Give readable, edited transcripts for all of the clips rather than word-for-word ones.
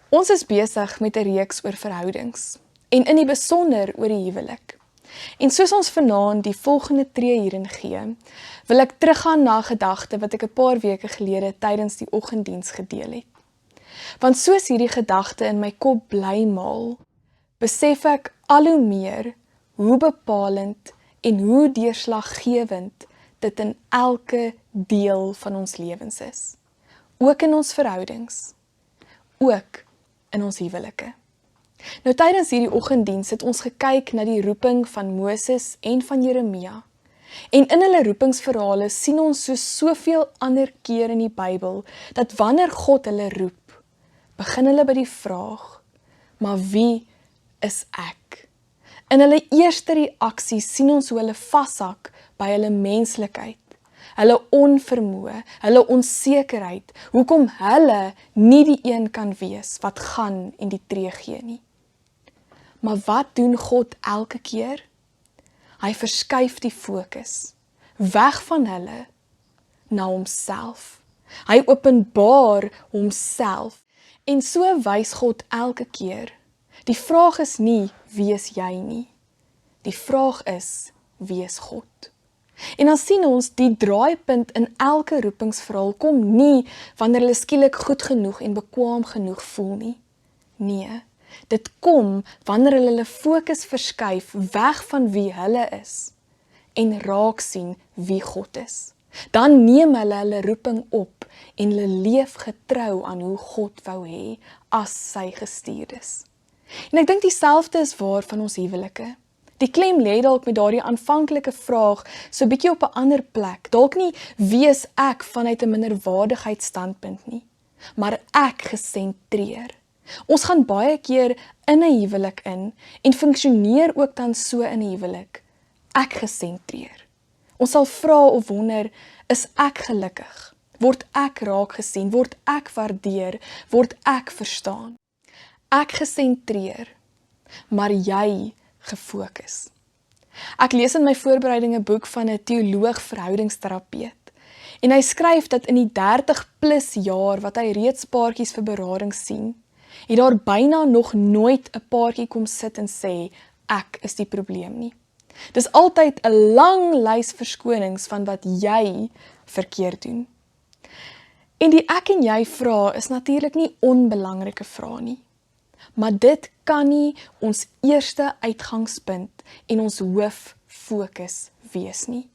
Ons is besig met 'n reeks oor verhoudings en in die besonder oor die huwelik. En soos ons vanaand die volgende tree hierin gee, wil ek teruggaan na 'n gedagte wat ek 'n paar weke gelede tydens die oggenddiens gedeel het. Want soos hierdie gedagte in my kop bly maal, besef ek al hoe meer hoe bepalend en hoe deurslaggewend dit in elke deel van ons lewens is. Ook in ons verhoudings, ook in ons huwelike. Nou tydens hierdie oggenddiens het ons gekyk na die roeping van Moses en van Jeremia. En in hulle roepingsverhale sien ons soveel ander keer in die Bybel, dat wanneer God hulle roep, begin hulle by die vraag, maar wie is ek? In hulle eerste reaksie sien ons hoe hulle vashak by hulle menslikheid, hulle onvermoë, hulle onsekerheid, hoekom hulle nie die een kan wees wat gaan en die tree gee nie. Maar wat doen God elke keer? Hy verskuif die fokus, weg van hulle, na homself. Hy openbaar homself, en so wys God elke keer. Die vraag is nie, wie is jy nie? Die vraag is, wie is God? En dan sien ons, die draaipunt in elke roepingsverhaal kom nie, wanneer hulle skielik goed genoeg en bekwaam genoeg voel nie. Nee, dit kom, wanneer hulle fokus verskuif, weg van wie hulle is, en raak sien wie God is. Dan neem hulle roeping op, en hulle leef getrou aan hoe God wou hê, as sy gestuurdes. En ek dink dieselfde is waar van ons huwelike. Die klem lê dalk met daardie aanvanklike vraag so bietjie op 'n ander plek. Dalk nie wie is ek vanuit 'n minderwaardigheidsstandpunt nie, maar ek gesentreer. Ons gaan baie keer in 'n huwelik in en funksioneer ook dan so in 'n huwelik. Ek gesentreer. Ons sal vra of wonder, is ek gelukkig? Word ek raak gesien? Word ek waardeer? Word ek verstaan? Ek gesentreer, maar jy gefokus. Ek lees in my voorbereiding 'n boek van 'n teoloog verhoudingsterapeut. En hy skryf dat in die 30+ jaar wat hy reeds paartjies vir berading sien, het daar byna nog nooit 'n paartjie kom sit en sê, ek is die probleem nie. Dis altyd 'n lang lys verskonings van wat jy verkeerd doen. En die ek en jy vrae is natuurlik nie onbelangrike vrae nie. Maar dit kan nie ons eerste uitgangspunt en ons hooffokus wees nie.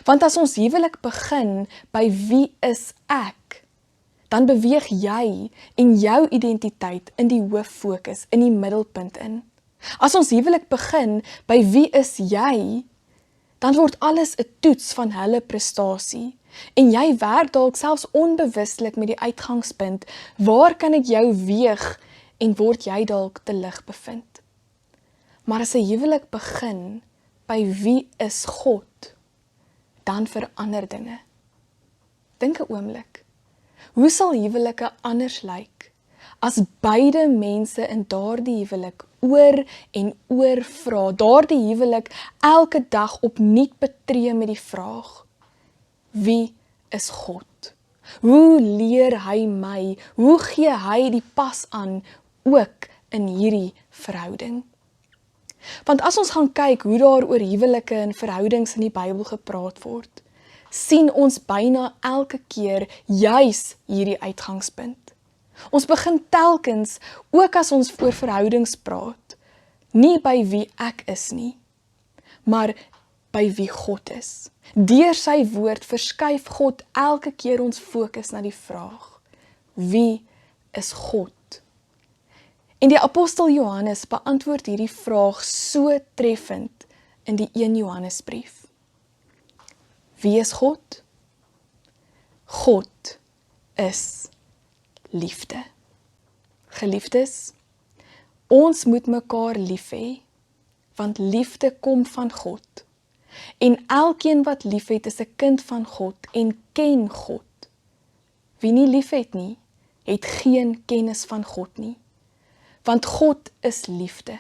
Want as ons huwelik begin by wie is ek, dan beweeg jy en jou identiteit in die hooffokus, in die middelpunt in. As ons huwelik begin by wie is jy, dan word alles 'n toets van hulle prestasie. En jy werk dalk selfs onbewustelik met die uitgangspunt, waar kan ek jou weeg en word jy dalk te lig bevind. Maar as 'n huwelik begin by wie is God, dan verander dinge. Dink 'n oomblik. Hoe sal huwelike anders lyk as beide mense in daardie huwelik oor en oor vra, daardie huwelik elke dag opnuut betree met die vraag, wie is God? Hoe leer hy my? Hoe gee hy die pas aan, ook in hierdie verhouding? Want as ons gaan kyk hoe daar oor huwelike en verhoudings in die Bybel gepraat word, sien ons byna elke keer juis hierdie uitgangspunt. Ons begin telkens, ook as ons oor verhoudings praat, nie by wie ek is nie, maar by wie God is. Deur sy woord verskuif God elke keer ons fokus na die vraag, wie is God? En die apostel Johannes beantwoord hierdie vraag so treffend in die 1 Johannesbrief. Wie is God? God is liefde. Geliefdes, ons moet mekaar lief hê, want liefde kom van God. En elkeen wat liefhet is 'n kind van God en ken God. Wie nie liefhet nie, het geen kennis van God nie. Want God is liefde.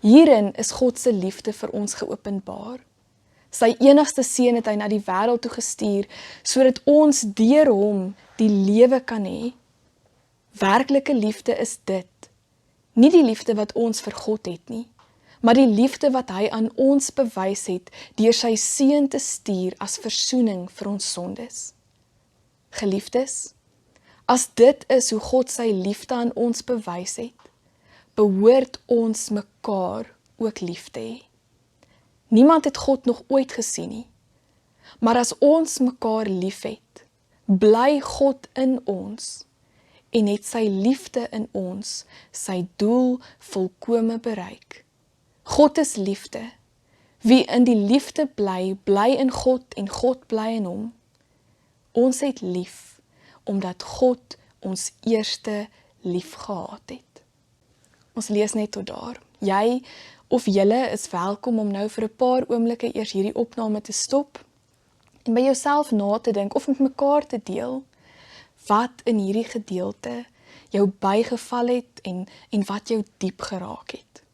Hierin is God se liefde vir ons geopenbaar. Sy enigste seun het hy na die wêreld toe gestuur, sodat ons deur hom die lewe kan hê. Werklike liefde is dit. Nie die liefde wat ons vir God het nie, maar die liefde wat hy aan ons bewys het deur sy seun te stuur as versoening vir ons sondes. Geliefdes, as dit is hoe God sy liefde aan ons bewys het, behoort ons mekaar ook lief te hê. Niemand het God nog ooit gesien nie, maar as ons mekaar liefhet, bly God in ons en het sy liefde in ons sy doel volkome bereik. God is liefde. Wie in die liefde bly, bly in God en God bly in hom. Ons het lief, omdat God ons eerste lief gehad het. Ons lees net tot daar. Jy of julle is welkom om nou vir 'n paar oomblikke eers hierdie opname te stop en by jouself na te dink of met mekaar te deel wat in hierdie gedeelte jou bygeval het en wat jou diep geraak het.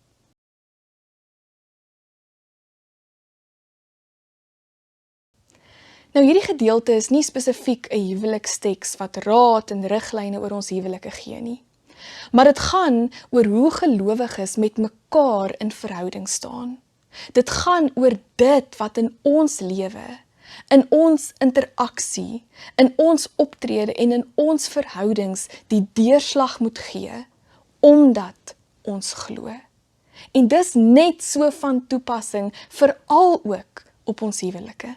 Nou hierdie gedeelte is nie spesifiek 'n huweliksteks wat raad en riglyne oor ons huwelike gee nie. Maar dit gaan oor hoe gelowiges met mekaar in verhouding staan. Dit gaan oor dit wat in ons lewe, in ons interaksie, in ons optrede en in ons verhoudings die deurslag moet gee, omdat ons glo. En dis net so van toepassing veral ook op ons huwelike.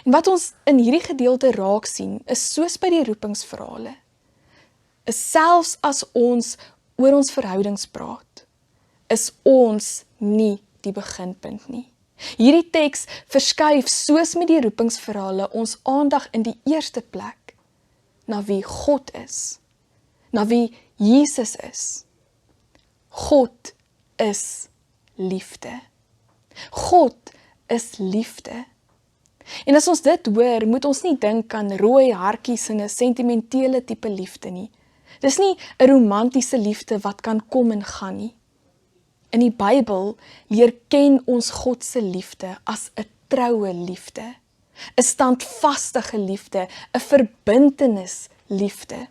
En wat ons in hierdie gedeelte raak sien, is soos by die roepingsverhale, is selfs as ons oor ons verhoudings praat, is ons nie die beginpunt nie. Hierdie teks verskuif soos met die roepingsverhale ons aandag in die eerste plek na wie God is, na wie Jesus is. God is liefde. God is liefde. En as ons dit hoor, moet ons nie dink aan rooi hartjies en 'n sentimentele tipe liefde nie. Dis nie 'n romantiese liefde wat kan kom en gaan nie. In die Bybel leer ken ons God se liefde as 'n troue liefde, 'n standvastige liefde, 'n verbintenis liefde.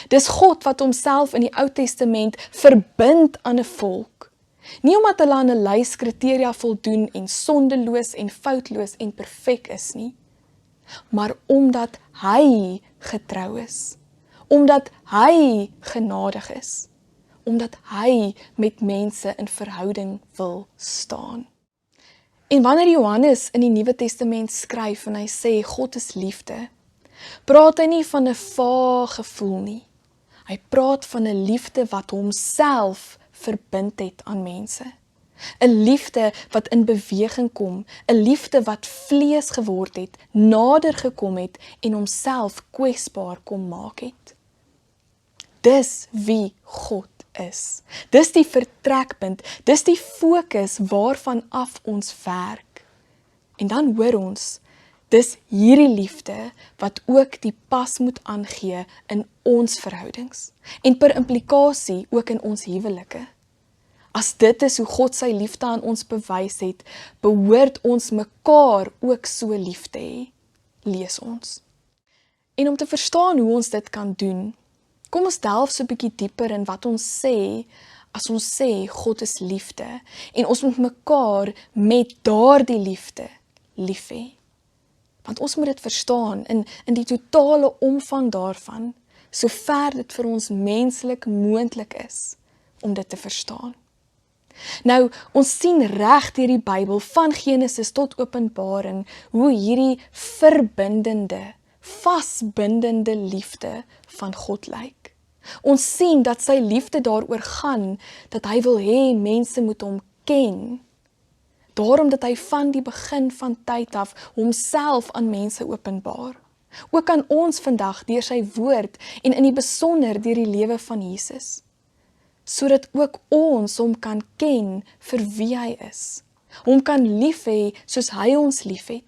Dis God wat homself in die Ou Testament verbind aan 'n volk. Nie omdat hulle aan 'n lys kriteria voldoen en sondeloos en foutloos en perfek is nie, maar omdat hy getrou is, omdat hy genadig is, omdat hy met mense in verhouding wil staan. En wanneer Johannes in die Nuwe Testament skryf en hy sê God is liefde, praat hy nie van 'n vaag gevoel nie. Hy praat van 'n liefde wat homself verbind het aan mense. 'n Liefde wat in beweging kom, 'n liefde wat vlees geword het, nader gekom het en homself kwesbaar kom maak het. Dis wie God is. Dis die vertrekpunt, dis die fokus waarvan af ons werk. En dan hoor ons, dis hierdie liefde wat ook die pas moet aangee in ons verhoudings en per implikasie ook in ons huwelike. As dit is hoe God sy liefde aan ons bewys het, behoort ons mekaar ook so lief te hê, lees ons. En om te verstaan hoe ons dit kan doen, kom ons delf so 'n bietjie dieper in wat ons sê, as ons sê God is liefde, en ons moet mekaar met daardie liefde lief hê. Want ons moet dit verstaan in die totale omvang daarvan, sover dit vir ons menslik moontlik is om dit te verstaan. Nou, ons sien reg deur die Bybel van Genesis tot Openbaring hoe hierdie verbindende, vasbindende liefde van God lyk. Ons sien dat sy liefde daaroor gaan dat hy wil hê mense moet hom ken. Daarom dat hy van die begin van tyd af homself aan mense openbaar. Ook aan ons vandag deur sy woord en in die besonder deur die lewe van Jesus. Sodat ook ons hom kan ken vir wie hy is. Hom kan lief hê soos hy ons liefhet.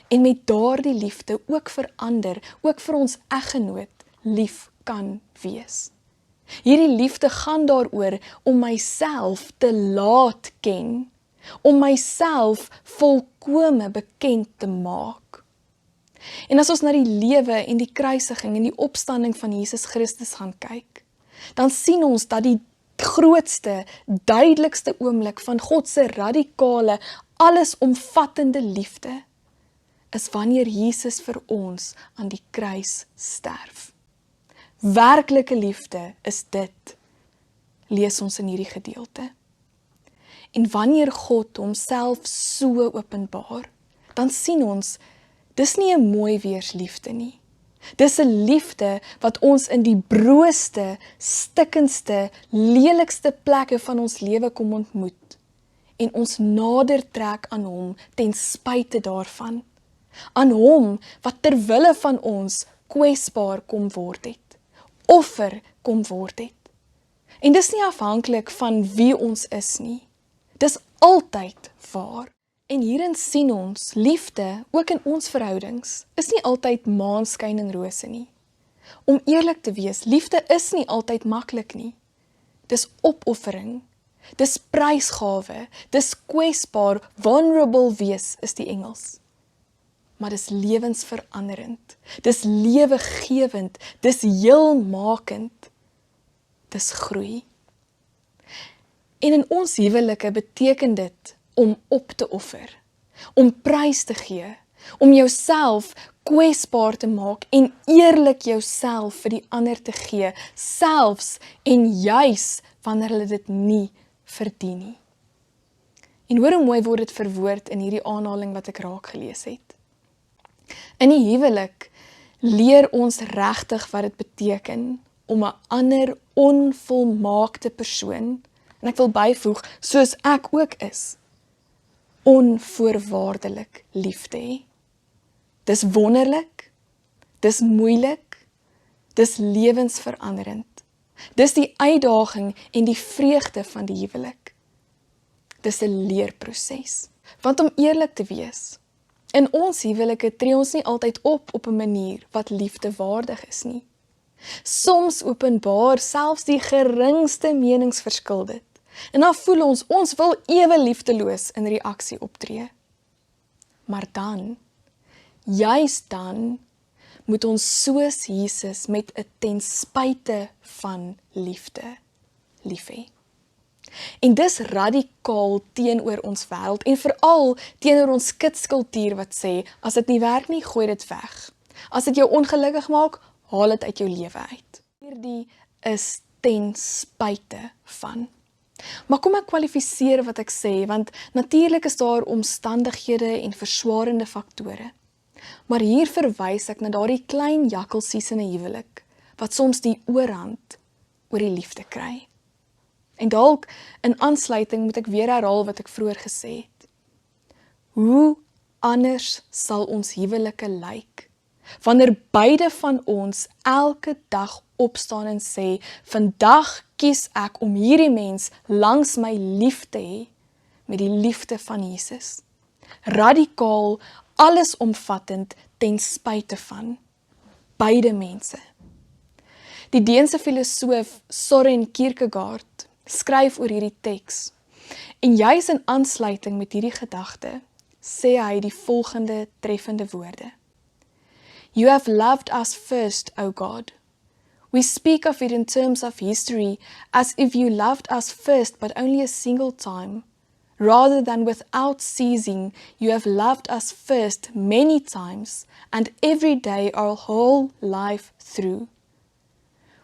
En met daardie liefde ook vir ander, ook vir ons eggenoot, lief kan wees. Hierdie liefde gaan daaroor om myself te laat ken, om myself volkome bekend te maak. En as ons na die lewe en die kruisiging en die opstanding van Jesus Christus gaan kyk, dan sien ons dat die grootste, duidelikste oomblik van God se radikale, allesomvattende liefde is wanneer Jesus vir ons aan die kruis sterf. Werklike liefde is dit, lees ons in hierdie gedeelte. En wanneer God homself so openbaar, dan sien ons, dis nie 'n mooi weersliefde nie. Dis 'n liefde wat ons in die brooste, stikkendste, lelikste plekke van ons lewe kom ontmoet en ons nader trek aan hom ten spyte daarvan. Aan hom wat ter wille van ons kwesbaar kom word het, offer kom word het. En dis nie afhanklik van wie ons is nie. Dis altyd waar. En hierin sien ons, liefde, ook in ons verhoudings, is nie altyd maanskyn en rose nie. Om eerlik te wees, liefde is nie altyd maklik nie. Dis opoffering, dis prysgawe, dis kwesbaar, vulnerable wees is die Engels. Maar dis lewensveranderend, dis lewegewend, dis heelmakend, dis groei. En in ons huwelike beteken dit om op te offer, om prys te gee, om jouself kwesbaar te maak en eerlik jouself vir die ander te gee, selfs en juis wanneer hulle dit nie verdien nie. En hoor hoe mooi word dit verwoord in hierdie aanhaling wat ek raak gelees het. In die huwelik leer ons regtig wat dit beteken om 'n ander onvolmaakte persoon, en ek wil byvoeg, soos ek ook is, onvoorwaardelik lief te hê. Dis wonderlik, dis moeilik, dis lewensveranderend. Dis die uitdaging en die vreugde van die huwelik. Dis 'n leerproses. Want om eerlik te wees, in ons huwelike tree ons nie altyd op 'n manier wat liefdewaardig is nie. Soms openbaar selfs die geringste meningsverskil dit. En dan voel ons wil ewe liefdeloos in reaksie optree. Maar dan, juist dan, moet ons soos Jesus met 'n ten spyte van liefde lief hê. En dis radikaal teenoor ons wêreld en veral teenoor ons kitskultuur wat sê, as dit nie werk nie, gooi dit weg. As dit jou ongelukkig maak, haal dit uit jou lewe uit. Hierdie is ten spyte van. Maar kom ek kwalifiseer wat ek sê, want natuurlik is daar omstandighede en verswarende faktore. Maar hier verwys ek na daardie klein jakkelsies in 'n huwelik, wat soms die oorhand oor die liefde kry. En dalk in aansluiting moet ek weer herhaal wat ek vroeër gesê het. Hoe anders sal ons huwelike lyk, wanneer beide van ons elke dag opstaan en sê, vandag kies ek om hierdie mens langs my lief te hê, met die liefde van Jesus. Radikaal, allesomvattend, ten spyte van beide mense. Die Deense filosoof Søren Kierkegaard skryf oor hierdie teks, en juis in aansluiting met hierdie gedagte, sê hy die volgende treffende woorde. You have loved us first, O God. We speak of it in terms of history as if you loved us first but only a single time. Rather than without ceasing, you have loved us first many times and every day our whole life through.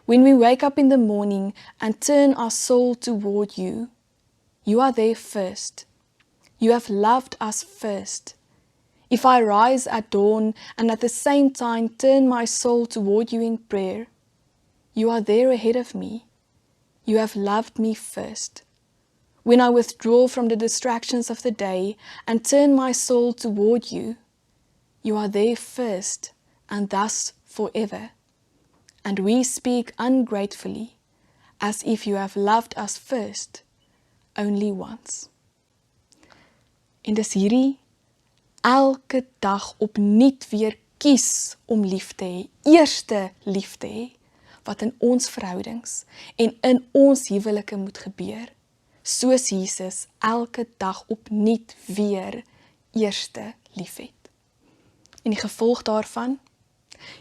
When we wake up in the morning and turn our soul toward you, you are there first. You have loved us first. If I rise at dawn and at the same time turn my soul toward you in prayer, you are there ahead of me. You have loved me first. When I withdraw from the distractions of the day and turn my soul toward you, you are there first and thus forever. And we speak ungratefully, as if you have loved us first, only once. En dis hierdie elke dag opnuut weer kies om lief te hê, eerste lief te hê, wat in ons verhoudings en in ons huwelike moet gebeur, soos Jesus elke dag opnuut weer eerste lief het. En die gevolg daarvan,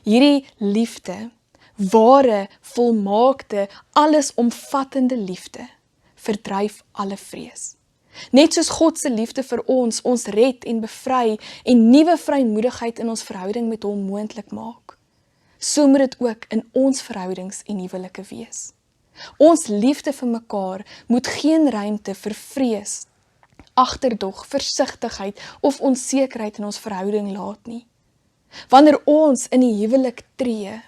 hierdie liefde, ware, volmaakte, allesomvattende liefde, verdryf alle vrees. Net soos God se liefde vir ons red en bevry en nuwe vrymoedigheid in ons verhouding met hom moontlik maak. So moet dit ook in ons verhoudings en huwelike wees. Ons liefde vir mekaar moet geen ruimte vir vrees, agterdog, versigtigheid of onsekerheid in ons verhouding laat nie. Wanneer ons in die huwelik tree,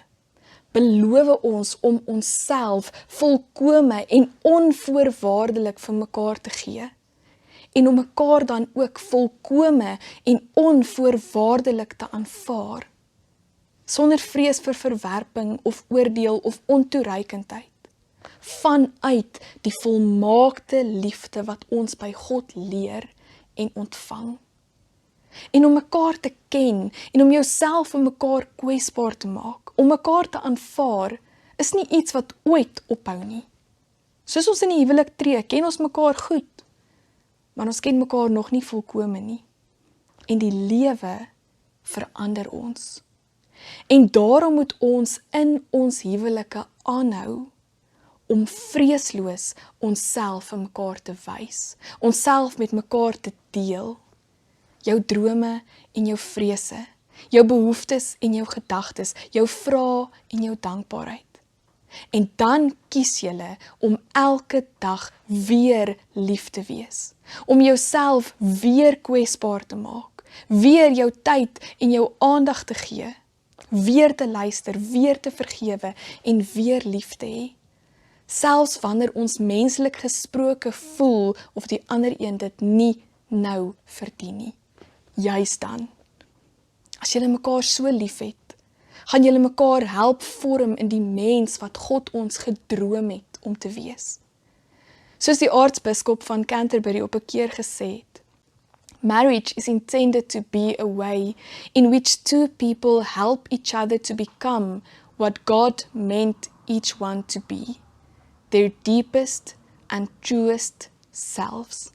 beloof ons om onsself volkome en onvoorwaardelik vir mekaar te gee en om mekaar dan ook volkome en onvoorwaardelik te aanvaar, sonder vrees vir verwerping of oordeel of ontoereikendheid, vanuit die volmaakte liefde wat ons by God leer en ontvang. En om mekaar te ken en om jouself vir mekaar kwesbaar te maak, om mekaar te aanvaar, is nie iets wat ooit ophou nie. Soos ons in die huwelik tree, ken ons mekaar goed, maar ons ken mekaar nog nie volkome nie. En die lewe verander ons. En daarom moet ons in ons huwelike aanhou om vreesloos onsself vir mekaar te wys, onsself met mekaar te deel, jou drome en jou vrese, jou behoeftes en jou gedagtes, jou vrae en jou dankbaarheid. En dan kies jy om elke dag weer lief te wees, om jouself weer kwesbaar te maak, weer jou tyd en jou aandag te gee, weer te luister, weer te vergewe en weer lief te hê. Selfs wanneer ons menslik gesproke voel of die ander een dit nie nou verdien nie. Juist dan, as julle mekaar so lief het, gaan julle mekaar help vorm in die mens wat God ons gedroom het om te wees. Soos die aartsbiskop van Canterbury op 'n keer gesê het, marriage is intended to be a way in which two people help each other to become what God meant each one to be, their deepest and truest selves.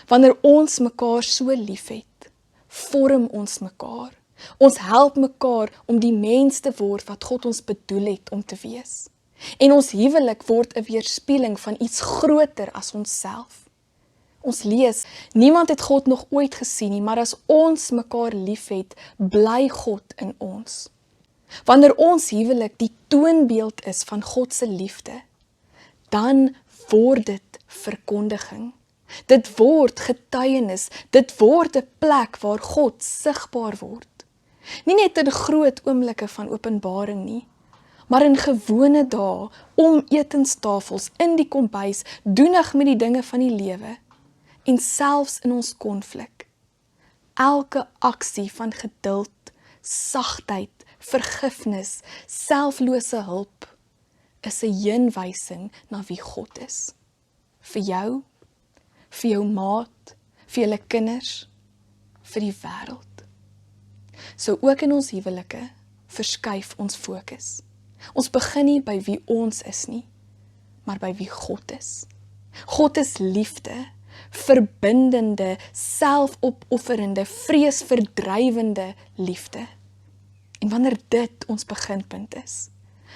Wanneer ons mekaar so lief het, vorm ons mekaar. Ons help mekaar om die mens te word wat God ons bedoel het om te wees. En ons huwelik word 'n weerspieëling van iets groter as onsself. Ons lees, niemand het God nog ooit gesien nie, maar as ons mekaar lief het, bly God in ons. Wanneer ons huwelik die toonbeeld is van God se liefde, dan word dit verkondiging. Dit word getuienis, dit word 'n plek waar God sigbaar word. Nie net in groot oomblikke van openbaring nie, maar in gewone dae, om etenstafels, in die kombuis, doenig met die dinge van die lewe, en selfs in ons konflik. Elke aksie van geduld, sagtheid, vergifnis, selflose hulp, is 'n heenwysing na wie God is. Vir jou, vir jou maat, vir julle kinders, vir die wêreld. So ook in ons huwelike verskuif ons fokus. Ons begin nie by wie ons is nie, maar by wie God is. God is liefde, verbindende, selfopofferende, vreesverdrywende liefde. En wanneer dit ons beginpunt is,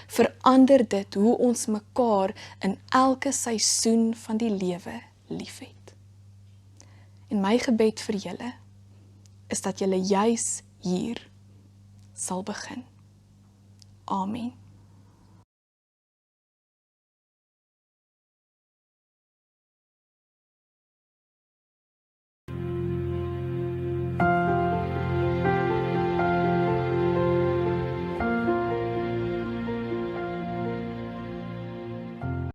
verander dit hoe ons mekaar in elke seisoen van die lewe liefhet. En my gebed vir julle is dat julle juis hier sal begin. Amen.